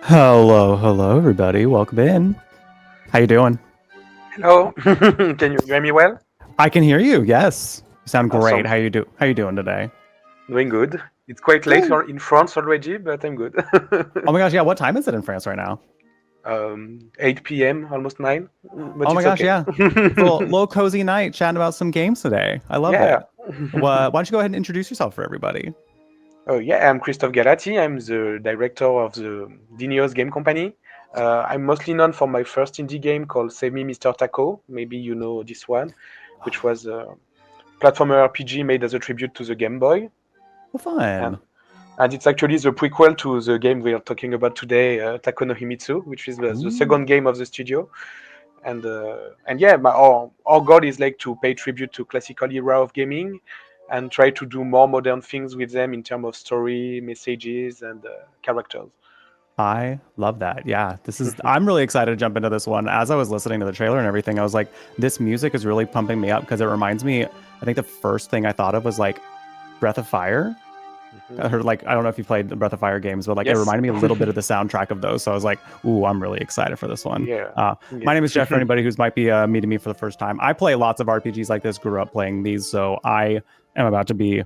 Hello, everybody. Welcome in. How you doing? Hello, can you hear me well? I can hear you. Yes, you sound great. Awesome, How you doing today? doing good. It's quite late Good. in France already, but I'm good. Oh my gosh, yeah. What time is it in France right now? 8 p.m., almost 9, but Oh my it's gosh, okay. yeah. It's a little cozy night chatting about some games today. I love Yeah. it. Why don't you go ahead and introduce yourself for everybody? Oh, yeah, I'm Christophe Galati. I'm the director of the Deneos game company. I'm mostly known for my first indie game called Save Me, Mr. Tako. Maybe you know this one, which was a platformer RPG made as a tribute to the Game Boy. Well, And fun. And it's actually the prequel to the game we are talking about today, Tako no Himitsu, which is the Ooh. second game of the studio. And yeah, our goal is like to pay tribute to classical era of gaming and try to do more modern things with them in terms of story, messages, and characters. I love that. Yeah, I'm really excited to jump into this one. As I was listening to the trailer and everything, I was like, this music is really pumping me up because it reminds me, I think the first thing I thought of was like Breath of Fire. Mhm. I heard like I don't know if you played the Breath of Fire games, but like it Yes. reminded me a little bit of the soundtrack of those. So I was like, "Ooh, I'm really excited for this one." Yeah. My name is Jeff. For Yeah. anybody who's might be meeting me for the first time, I play lots of RPGs like this. Grew up playing these, so I am about to be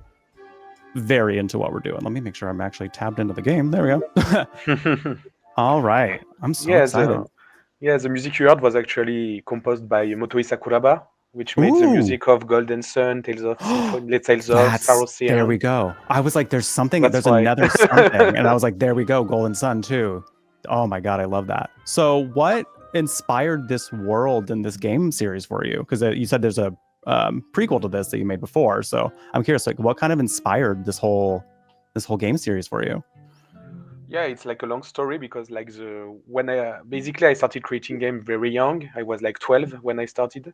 very into what we're doing. Let me make sure I'm actually tabbed into the game. There we go. All right, I'm so yeah. The excited. Yeah, the music you heard was actually composed by Motoi Sakuraba, which made the Ooh, music of Golden Sun, Tales of Symphony, Tales of Star there we Ocean. go. I was like, That's there's why. another something. And I was like, there we go, Golden Sun too. Oh my God, I love that. So, what inspired this world in this game series for you? Because you said there's a prequel to this that you made before. So, I'm curious, like, what kind of inspired this whole game series for you? Yeah, it's like a long story because like the when I basically I started creating game very young. I was like 12 when I started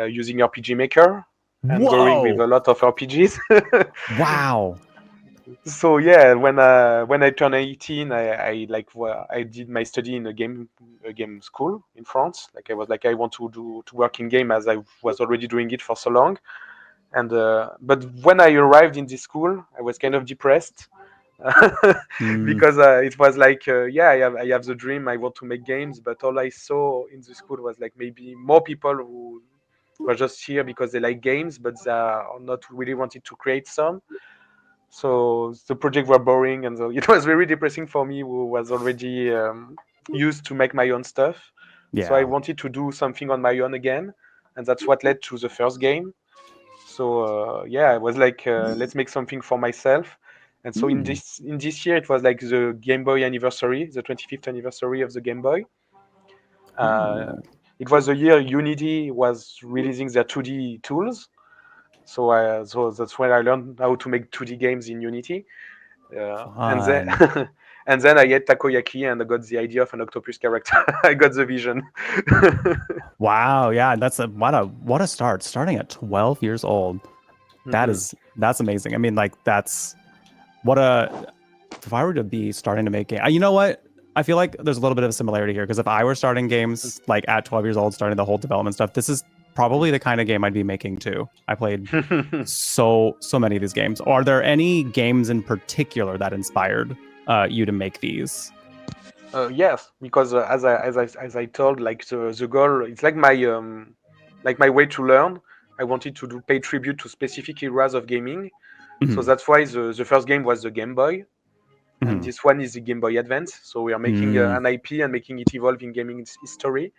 using RPG Maker and going with Whoa! a lot of RPGs. Wow! So yeah, when I turned 18, I like I did my study in a game school in France. Like I was like I want to work in game as I was already doing it for so long. And but when I arrived in this school, I was kind of depressed Mm, because it was like yeah, I have the dream. I want to make games, but all I saw in the school was like maybe more people who were just here because they like games, but they are not really wanted to create some. So the projects were boring, and so it was very depressing for me, who was already used to make my own stuff. So I yeah. wanted to do something on my own again, and that's what led to the first game. So yeah, I was like, let's make something for myself. And so in Mm, this year, it was like the Game Boy anniversary, the 25th anniversary of the Game Boy. Uh, ooh, it was the year Unity was releasing their 2D tools. So that's when I learned how to make 2D games in Unity. And then fun. and then I ate takoyaki and I got the idea of an octopus character. I got the vision. Wow, yeah, what a start. Starting at 12 years old. Mhm. That's amazing. I mean, like that's what a if I were to be starting to make game, you know what? I feel like there's a little bit of a similarity here because if I were starting games like at 12 years old, starting the whole development stuff, this is probably the kind of game I'd be making too. I played so many of these games. Are there any games in particular that inspired you to make these? Yes, because as I told, like the goal, it's like my way to learn. I wanted to do pay tribute to specific eras of gaming, so Mhm, that's why the first game was the Game Boy, and mhm, this one is the Game Boy Advance. So we are making mm, an IP and making it evolve in gaming history.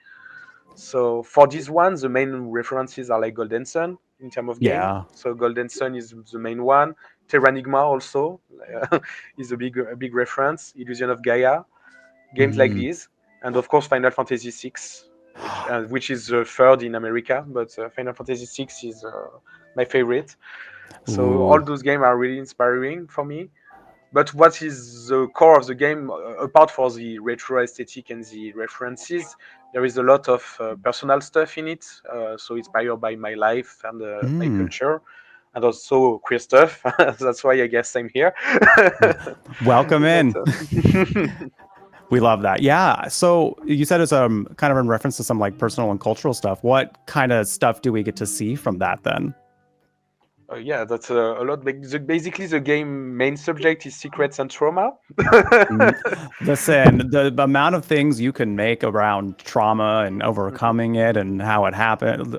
So for this one, the main references are like Golden Sun in terms of game. yeah. So Golden Sun is the main one. Terranigma also is a big reference. Illusion of Gaia, games like Mhm. these, and of course Final Fantasy VI, which is the third in America, but Final Fantasy VI is my favorite. So all Ooh. those games are really inspiring for me. But what is the core of the game, apart for the retro aesthetic and the references, there is a lot of personal stuff in it. So inspired by my life and my Mm. culture, and also queer stuff. That's why I guess I'm here. Welcome but in. We love that. Yeah. So you said it's kind of in reference to some like personal and cultural stuff. What kind of stuff do we get to see from that then? Yeah, that's a lot. Basically, the game main subject is secrets and trauma. Mm. Listen, the amount of things you can make around trauma and Mhm. overcoming it and how it happened.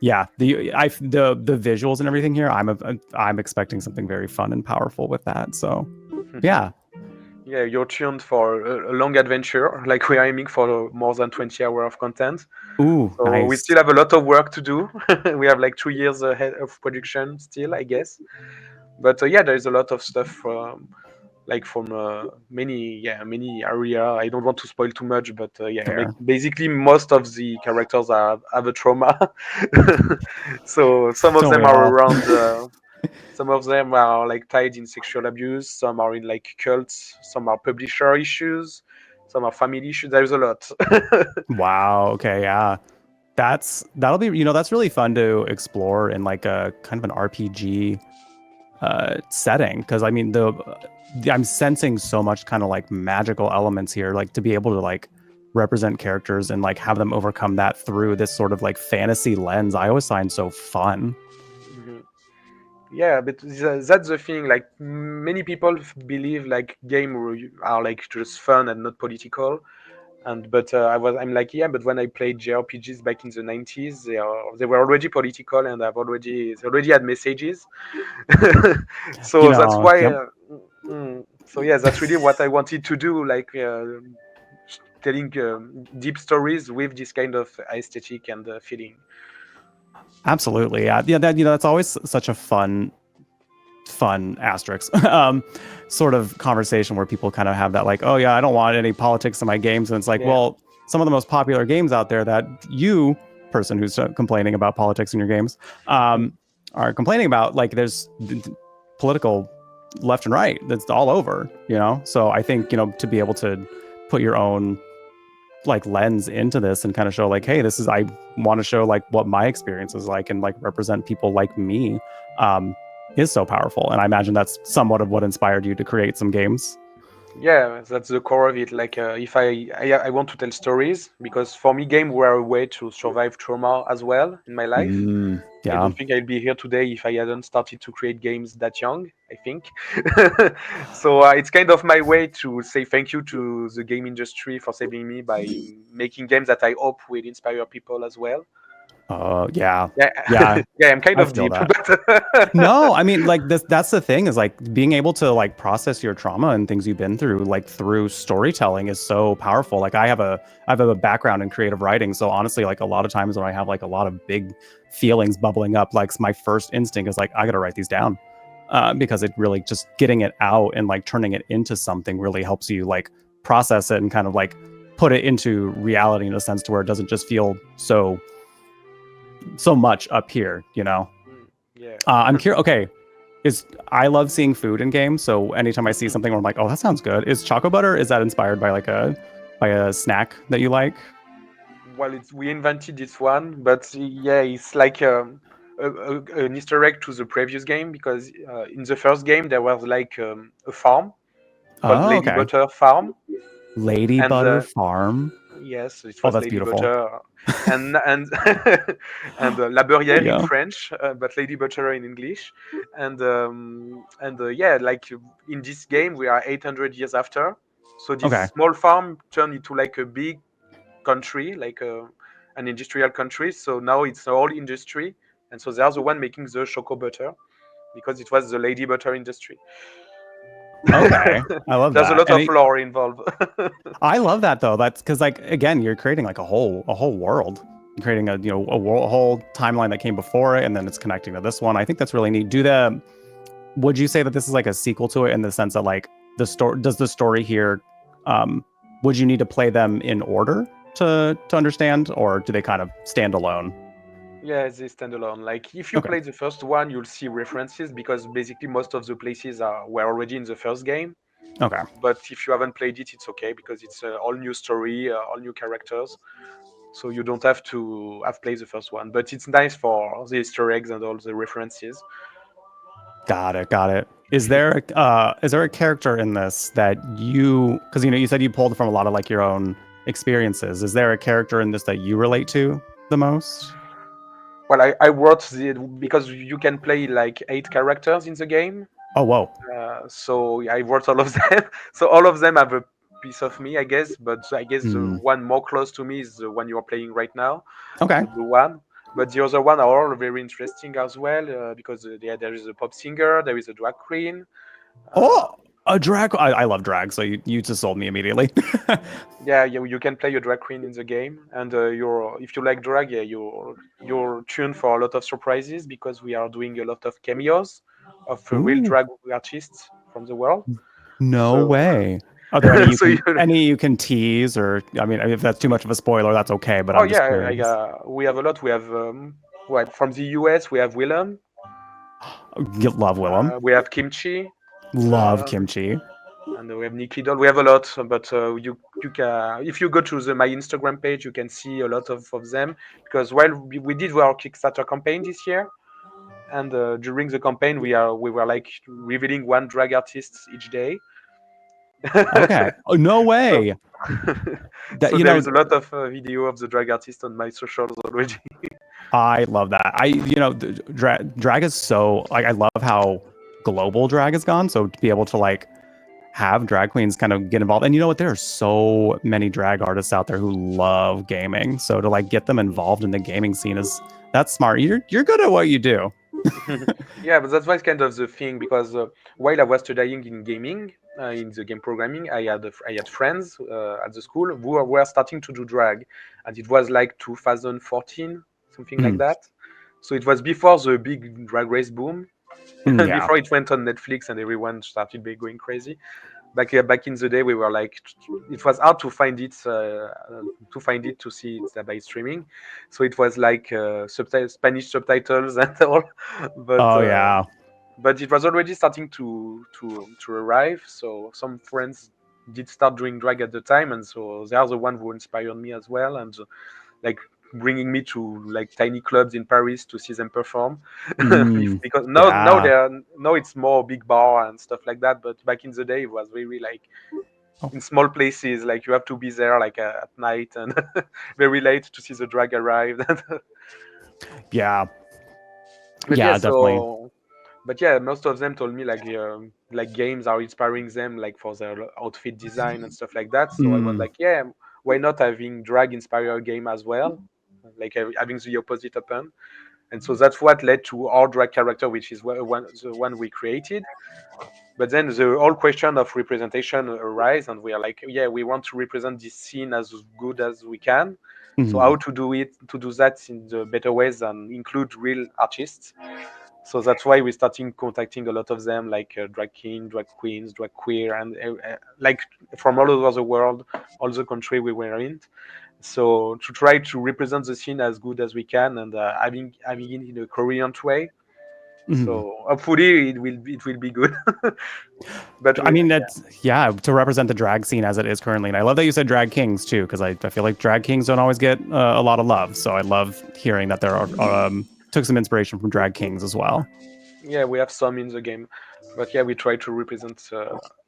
Yeah, the visuals and everything here. I'm expecting something very fun and powerful with that. So yeah. Yeah, you're tuned for a long adventure. Like we are aiming for more than 20 hours of content. Ooh, So we nice. still have a lot of work to do. We have like 2 years ahead of production still, I guess. But yeah, there is a lot of stuff from many area. I don't want to spoil too much, but Fair. basically most of the characters have a trauma. So some of Don't them we are all? around. Some of them are like tied in sexual abuse. Some are in like cults. Some are publisher issues. Some are family issues. There's a lot. Wow. Okay. Yeah. That'll be, that's really fun to explore in like a kind of an RPG setting. Cause I mean, I'm sensing so much kind of like magical elements here, like to be able to like represent characters and like have them overcome that through this sort of like fantasy lens. I always find so fun. Mhm. Yeah, but that's the thing. Like many people believe like are like just fun and not political. I'm like, yeah, but when I played JRPGs back in the 90s, they were already political and they already had messages. So that's why. Yep. So yeah, that's really what I wanted to do, like telling deep stories with this kind of aesthetic and feeling. Absolutely. Yeah. Yeah. That's always such a fun asterisk sort of conversation where people kind of have that like, oh yeah, I don't want any politics in my games. And it's like, Yeah. well, some of the most popular games out there that you person who's complaining about politics in your games are complaining about, like there's political left and right, that's all over, so I think to be able to put your own like lens into this and kind of show like, hey, this is, I want to show like what my experience is like and like represent people like me, is so powerful. And I imagine that's somewhat of what inspired you to create some games. Yeah, that's the core of it. Like, if I want to tell stories, because for me, game were a way to survive trauma as well in my life. I Yeah. don't think I'd be here today if I hadn't started to create games that young, I think. So it's kind of my way to say thank you to the game industry for saving me by making games that I hope will inspire people as well. Yeah. Yeah, Yeah. yeah, I'm kind I of feel deep, that. but No, I mean, like that's the thing, is like being able to like process your trauma and things you've been through like through storytelling is so powerful. Like I have a background in creative writing, so honestly, like a lot of times when I have like a lot of big feelings bubbling up, like my first instinct is like, I got to write these down, because it really just getting it out and like turning it into something really helps you like process it and kind of like put it into reality in a sense to where it doesn't just feel so much up here. yeah. I'm curious. Okay, is I love seeing food in games, so anytime I see something where I'm like, oh, that sounds good. Is choco butter, is that inspired by like a snack that you like? Well, we invented this one, but yeah, it's like an Easter egg to the previous game because in the first game there was like a farm called Oh, Lady okay. Butter Farm, Lady and Butter Farm. yes, it Oh, was that's Lady beautiful. Butter, and and La Beurrière in Yeah. French, but Lady Butter in English, and yeah, like in this game we are 800 years after, so this Okay. small farm turned into like a big country, like an industrial country. So now it's all industry, and so they are the one making the choco butter because it was the lady butter industry. Okay. I love There's a that. lot of lore involved. I love that though. That's because like again, you're creating like a whole world. You're creating a whole timeline that came before it, and then it's connecting to this one. I think that's really neat. Would you say that this is like a sequel to it in the sense that like the story here, um, would you need to play them in order to understand, or do they kind of stand alone? Yeah, they stand alone. Like if you Okay. play the first one, you'll see references because basically most of the places were already in the first game. Okay. But if you haven't played it, it's okay because it's all new story, all new characters. So you don't have to have played the first one. But it's nice for the Easter eggs and all the references. Got it. Got it. Is there a character in this that because you said you pulled from a lot of like your own experiences. Is there a character in this that you relate to the most? Well, I wrote because you can play like 8 characters in the game. Oh, whoa. So I wrote all of them. So all of them have a piece of me, I guess. But I guess the Hmm. one more close to me is the one you're playing right now, Okay. the blue one. But the other one are all very interesting as well because there is a pop singer, there is a drag queen. Uh, Oh, a drag. I love drag, so you just sold me immediately. yeah, you can play a drag queen in the game, and you're if you like drag, yeah, you're tuned for a lot of surprises because we are doing a lot of cameos of real Ooh, drag artists from the world. no So way. Are there any you so you can tease, or I mean, if that's too much of a spoiler, that's okay. But oh I'm just yeah, curious. we have a lot. We have what from the US we have Willem, Love Willem. we have Kimchi, Love uh, kimchi. and we have Nikki Doll. We have a lot, but you can if you go to my Instagram page, you can see a lot of them because while we did our Kickstarter campaign this year, and during the campaign we were like revealing one drag artist each day. Okay. Oh, no so way. That so you there know, is a lot of video of the drag artist on my socials already. I love that. Drag is so like I love how global drag has gone. So to be able to like have drag queens kind of get involved, and you know what, there are so many drag artists out there who love gaming. So to like get them involved in the gaming scene is that's smart. You're good at what you do. Yeah, but that was kind of the thing because while I was studying in gaming, in the game programming, I had friends at the school who were starting to do drag, and it was like 2014, something like Mhm. that. So it was before the big drag race boom, Yeah. before it went on Netflix and everyone started going crazy. Back in the day, we were like, it was hard to find it to see it by streaming, so it was like Spanish subtitles and all, but. Oh yeah. But it was already starting to arrive. So some friends did start doing drag at the time, and so they are the one who inspired me as well, and like bringing me to like tiny clubs in Paris to see them perform. Mm, Because yeah. now it's more big bar and stuff like that. But back in the day, it was really like Oh, in small places, like you have to be there like at night and very late to see the drag arrive. yeah. But yeah, Yeah, definitely. so but yeah, most of them told me like games are inspiring them like for their outfit design and stuff like that. So I was Mm, like, yeah, why not having drag inspire a game as well, like having the opposite happen. And so that's what led to our drag character, which is the one we created. But then the whole question of representation arise, and we are like, yeah, we want to represent this scene as good as we can. So mhm. how to do that in the better ways and include real artists. So that's why we started contacting a lot of them, like drag king, drag queens, drag queer, and like from all over the world, all the country we were in. So to try to represent the scene as good as we can, and having it in a Korean way. Mhm. So hopefully it will be good. But I we mean, that's yeah, to represent the drag scene as it is currently. And I love that you said drag kings too, because I feel like drag kings don't always get a lot of love. So I love hearing that there are took some inspiration from drag kings as well. yeah, we have some in the game, but yeah, we try to represent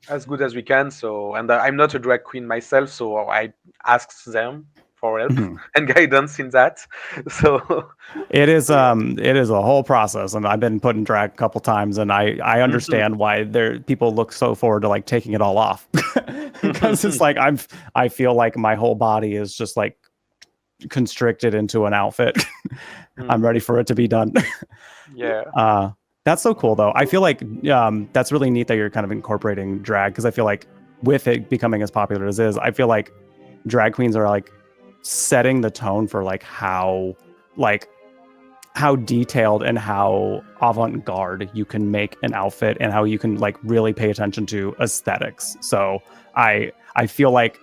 as good as we can. So, and I'm not a drag queen myself, so I ask them for help Mhm. and guidance in that. So, so yeah. It is a whole process, and I've been put in drag a couple times, and I understand why there people look so forward to like taking it all off because it's like I feel like my whole body is just like constricted into an outfit. I'm Mm, ready for it to be done. yeah. uh, that's so cool, though. I feel like that's really neat that you're kind of incorporating drag because I feel like with it becoming as popular as it is, I feel like drag queens are like setting the tone for like how detailed and how avant-garde you can make an outfit and how you can like really pay attention to aesthetics. So I feel like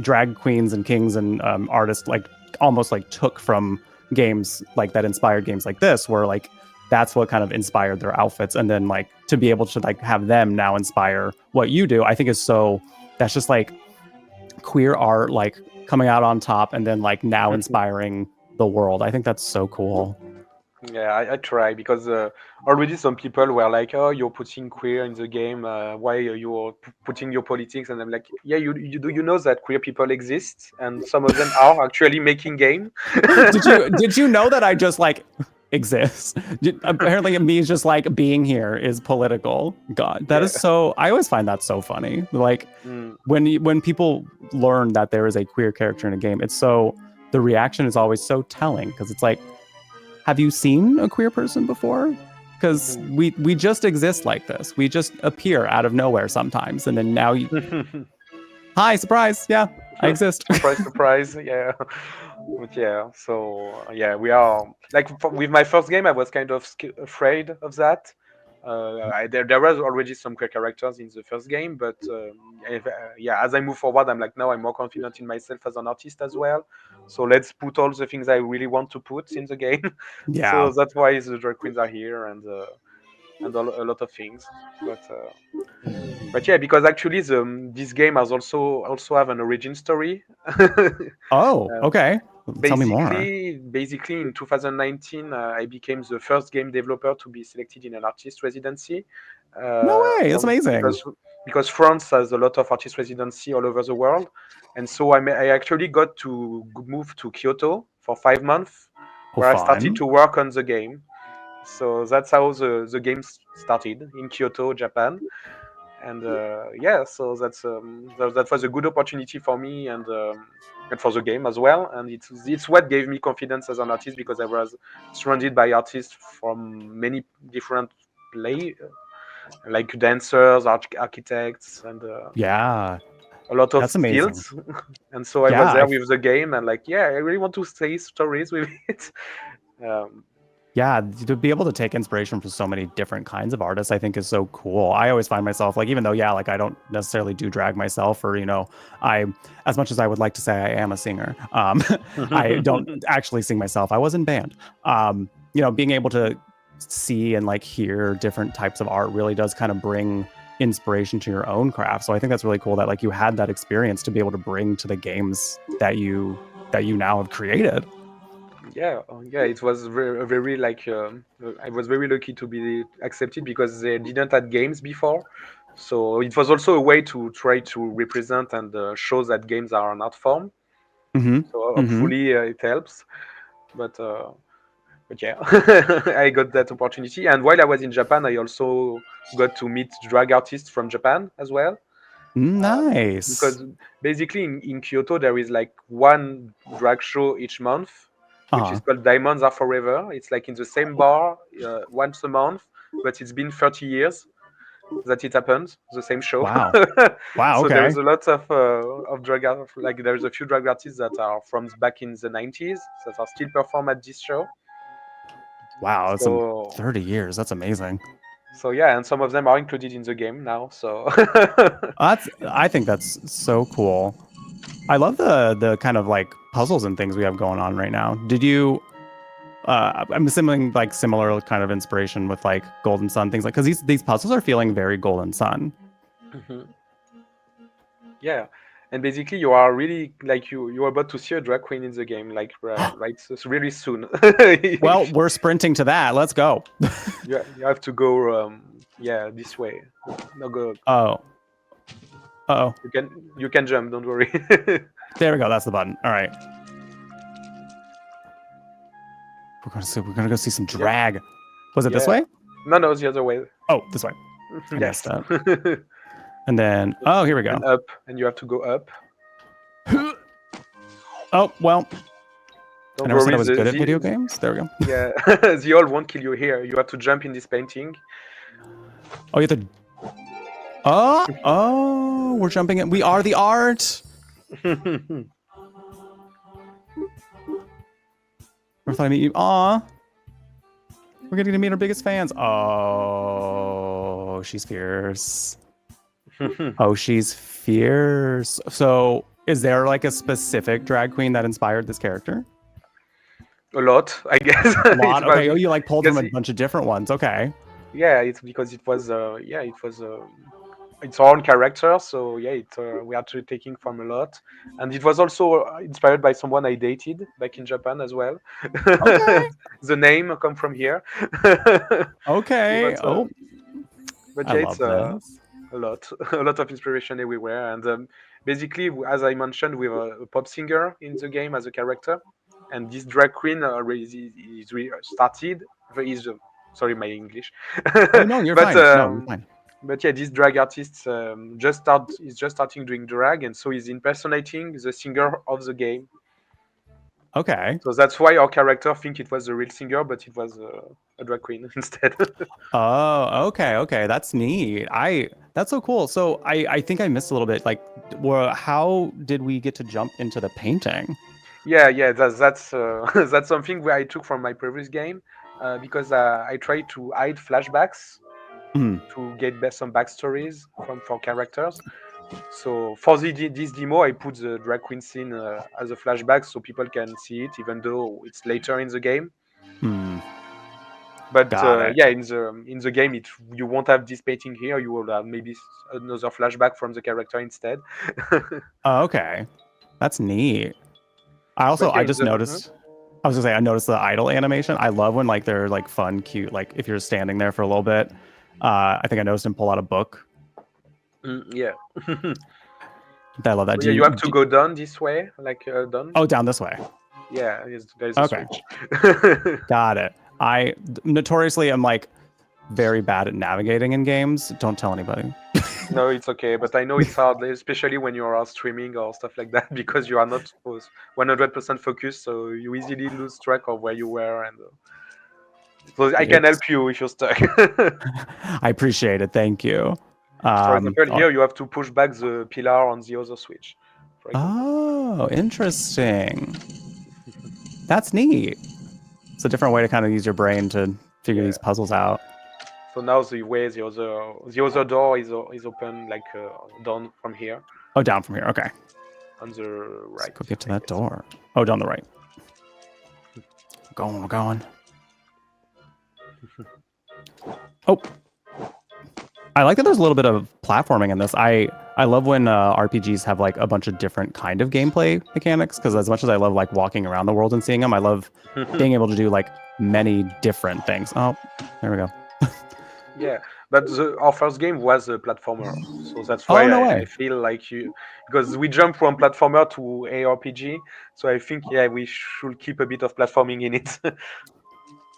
drag queens and kings and artists like almost like took from games like that inspired games like this where like that's what kind of inspired their outfits, and then like to be able to like have them now inspire what you do, I think is so that's just like queer art like coming out on top and then like now inspiring the world. I think that's so cool. Yeah, I try because already some people were like, "Oh, you're putting queer in the game. Why are you putting your politics?" And I'm like, "Yeah, you know that queer people exist, and some of them are actually making game." Did you know that I just like exist? Apparently, me just like being here is political. God, that Yeah. is so. I always find that so funny. Like Mm. when people learn that there is a queer character in a game, it's so the reaction is always so telling because it's like, have you seen a queer person before? Because Mm. we just exist like this. We just appear out of nowhere sometimes, and then now you, hi, surprise, yeah, I exist. Surprise, surprise. Yeah. But yeah, so yeah, we are like with my first game, I was kind of afraid of that. There was already some queer characters in the first game, but yeah, as I move forward, I'm like now I'm more confident in myself as an artist as well. So let's put all the things I really want to put in the game. Yeah. So that's why the drag queens are here and a lot of things. But yeah, because actually this game has also have an origin story. Oh, Uh, okay. Tell me more. basically in 2019, I became the first game developer to be selected in an artist residency. No way. That's So amazing. because France has a lot of artist residency all over the world, and so I actually got to move to Kyoto for 5 months, Oh, where I started fun. to work on the game. So that's how the game started in Kyoto, Japan. And yeah, so that was a good opportunity for me and for the game as well. And it's what gave me confidence as an artist because I was surrounded by artists from many different play like dancers, architects, and Yeah, a lot of that's amazing. fields. And so I Yeah, was there with the game and like, yeah, I really want to say stories with it. um, yeah, to be able to take inspiration from so many different kinds of artists, I think is so cool. I always find myself like, even though, yeah, like I don't necessarily do drag myself, or I, as much as I would like to say I am a singer, I don't actually sing myself. I was in band. Being able to see and like hear different types of art really does kind of bring inspiration to your own craft. So I think that's really cool that like you had that experience to be able to bring to the games that you now have created. Yeah, yeah, it was very like I was very lucky to be accepted because they didn't have games before, so it was also a way to try to represent and show that games are an art form. Mm-hmm. So Mm-hmm. hopefully it helps. But yeah, I got that opportunity, and while I was in Japan, I also got to meet drag artists from Japan as well. Nice. Because basically in Kyoto there is like one drag show each month, which is Uh-huh. called Diamonds Are Forever. It's like in the same bar once a month, but it's been 30 years that it happened, the same show. Wow. Wow. So there Okay. is a lot of like there's a few drag artists that are from back in the 90s that are still perform at this show. Wow. That's some So 30 years. That's amazing. yeah, and some of them are included in the game now. So I think that's so cool. I love the kind of like puzzles and things we have going on right now. Did you I'm assuming like similar kind of inspiration with like Golden Sun things like because these puzzles are feeling very Golden Sun. Mhm. Yeah, and basically you are really like you're about to see a drag queen in the game, like right, so it's really soon. Well, we're sprinting to that. Let's go. You have to go yeah, this way. No, go. Oh. Oh. You can jump. Don't worry. There we go. That's the button. All right. We're gonna go see some Yeah, drag. Was it this yeah. way? No, it's the other way. Oh, this way. I messed Yes. up. And then here we go. And up, and you have to go up. Oh, well, I Don't never said I worry. was good at video games. There we go. Yeah, the all won't kill you here. You have to jump in this painting. Oh, you have to. Oh, we're jumping in. We are the art. I thought I meet you. Aw. We're getting to meet our biggest fans. Oh, she's fierce. Oh, she's fierce. So, is there like a specific drag queen that inspired this character? A lot, I guess. A lot. It was Okay. Oh, you like pulled from because a bunch of different ones. Okay. yeah, it's because it was yeah, it was it's our own character, so yeah, we are actually taking from a lot, and it was also inspired by someone I dated back in Japan as well. Okay. The name come from here. Okay. but Oh, but I yeah, it's love this. a lot, a lot of inspiration everywhere, and basically, as I mentioned, we have a pop singer in the game as a character, and this drag queen started. Is sorry, my English, Oh no, you're but. fine. No, you're fine. But yeah, this drag artist is just starting doing drag, and so he's impersonating the singer of the game. Okay. So that's why our character think it was the real singer, but it was a drag queen instead. Oh, okay, okay. That's neat. That's so cool. So I think I missed a little bit. Like, how did we get to jump into the painting? Yeah, that's that's something where I took from my previous game because I tried to hide flashbacks Hmm. to get some backstories from for characters. So for this demo, I put the drag queen scene as a flashback so people can see it, even though it's later in the game. Hmm. But Got it. yeah, in the game, you won't have this painting here. You will have maybe another flashback from the character instead. Oh, okay. That's neat. But yeah, I in just the noticed. I was gonna say I noticed the idle animation. I love when like they're like fun, cute. Like if you're standing there for a little bit. I think I noticed him pull out a book. yeah. I love that. Yeah, you have to go down this way, like down. Oh, down this way. Yeah, there's a Okay. switch. Got it. I notoriously am like very bad at navigating in games. Don't tell anybody. No, it's okay, but I know it's hard, especially when you are streaming or stuff like that, because you are not 100% focused, so you easily lose track of where you were. And so I can It's help you if you're stuck. I appreciate it. Thank you. For example, Oh, here you have to push back the pillar on the other switch. For example. oh, interesting. That's neat. It's a different way to kind of use your brain to figure Yeah. these puzzles out. So now the other door is open like down from here Oh, down from here. Okay. on the Let's right. go get to I that guess. door. Oh, down the right. We're going. Oh, I like that there's a little bit of platforming in this. I love when RPGs have like a bunch of different kind of gameplay mechanics because as much as I love like walking around the world and seeing them, I love being able to do like many different things. Oh, there we go. Yeah, but our first game was a platformer, so that's Oh, why no I way. feel like you because we jump from platformer to ARPG, so I think yeah we should keep a bit of platforming in it.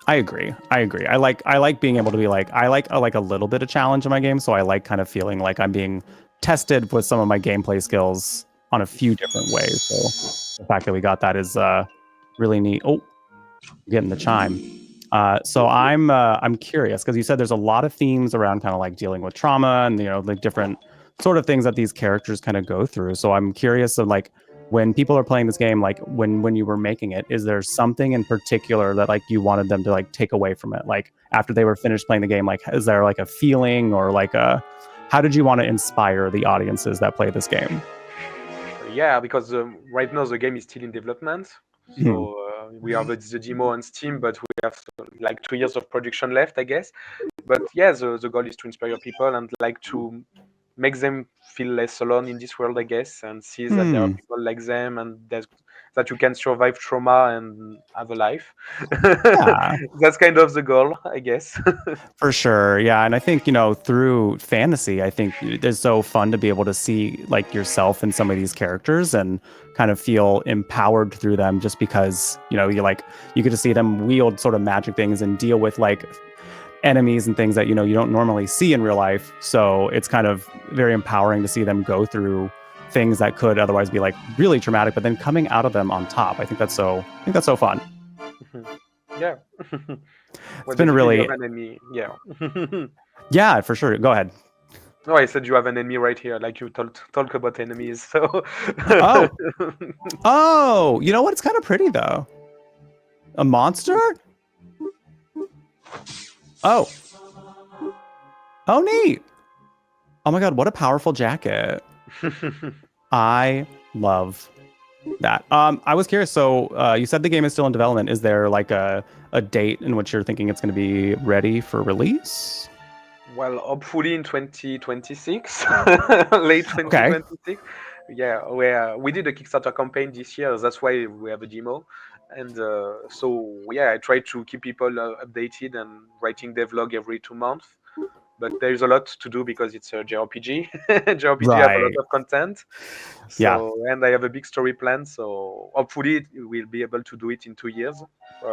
I agree. I like being able to be like like a little bit of challenge in my game, so I like kind of feeling like I'm being tested with some of my gameplay skills on a few different ways. So the fact that we got that is really neat. Oh, getting the chime. So I'm curious because you said there's a lot of themes around kind of like dealing with trauma and like different sort of things that these characters kind of go through. So I'm curious of like when people are playing this game, like when you were making it, is there something in particular that like you wanted them to like take away from it? Like after they were finished playing the game, like is there like a feeling or like a how did you want to inspire the audiences that play this game? Yeah, because right now the game is still in development, Mhm. so we have the demo on Steam, but we have like 2 years of production left, I guess. But yeah, the goal is to inspire people and like to make them feel less alone in this world, I guess, and see that there are Hmm. people like them and that you can survive trauma and have a life. Yeah. That's kind of the goal, I guess. For sure. Yeah. And I think, through fantasy, I think it's so fun to be able to see like yourself in some of these characters and kind of feel empowered through them just because, you get to see them wield sort of magic things and deal with like enemies and things that, you don't normally see in real life. So it's kind of very empowering to see them go through things that could otherwise be like really traumatic, but then coming out of them on top. I think that's so fun. Yeah. It's Well, been a basically, you really, have an enemy. Yeah. yeah, for sure. Go ahead. No, I said you have an enemy right here. Like you talk about enemies. So. Oh, Oh, you know what? It's kind of pretty though. A monster? Oh. Oh, neat. Oh my God, what a powerful jacket. I love that. I was curious. So, you said the game is still in development. Is there like a date in which you're thinking it's going to be ready for release? Well, hopefully in 2026, late Okay. 2026. Yeah, we did a Kickstarter campaign this year. That's why we have a demo. And so, yeah, I try to keep people updated and writing devlog every 2 months. But there's a lot to do because it's a JRPG. JRPG have a lot Right. of content. Yeah. So, and I have a big story plan. So, hopefully, we'll be able to do it in 2 years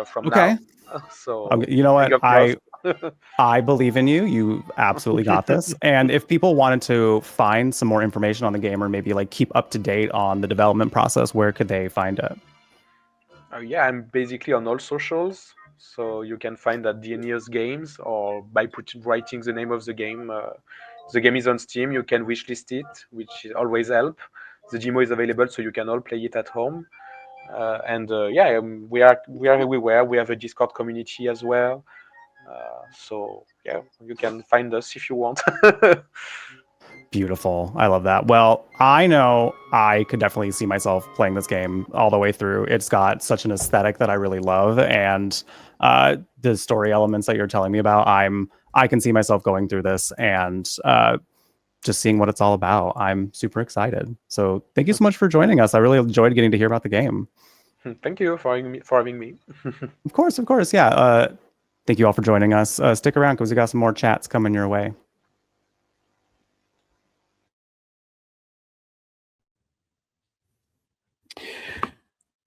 from Okay. now. So, You know what? finger crossed. I believe in you. You absolutely got this. And if people wanted to find some more information on the game or maybe like keep up to date on the development process, where could they find it? Yeah, I'm basically on all socials, so you can find at Deneos Games or by writing the name of the game. The game is on Steam. You can wishlist it, which always help. The demo is available, so you can all play it at home. And yeah, we are everywhere. We have a Discord community as well. So yeah, you can find us if you want. Beautiful. I love that. Well, I know I could definitely see myself playing this game all the way through. It's got such an aesthetic that I really love, and the story elements that you're telling me about, I can see myself going through this and just seeing what it's all about. I'm super excited. So thank you so much for joining us. I really enjoyed getting to hear about the game. Thank you for having me. Of course, of course. Yeah. Thank you all for joining us. Stick around because we got some more chats coming your way.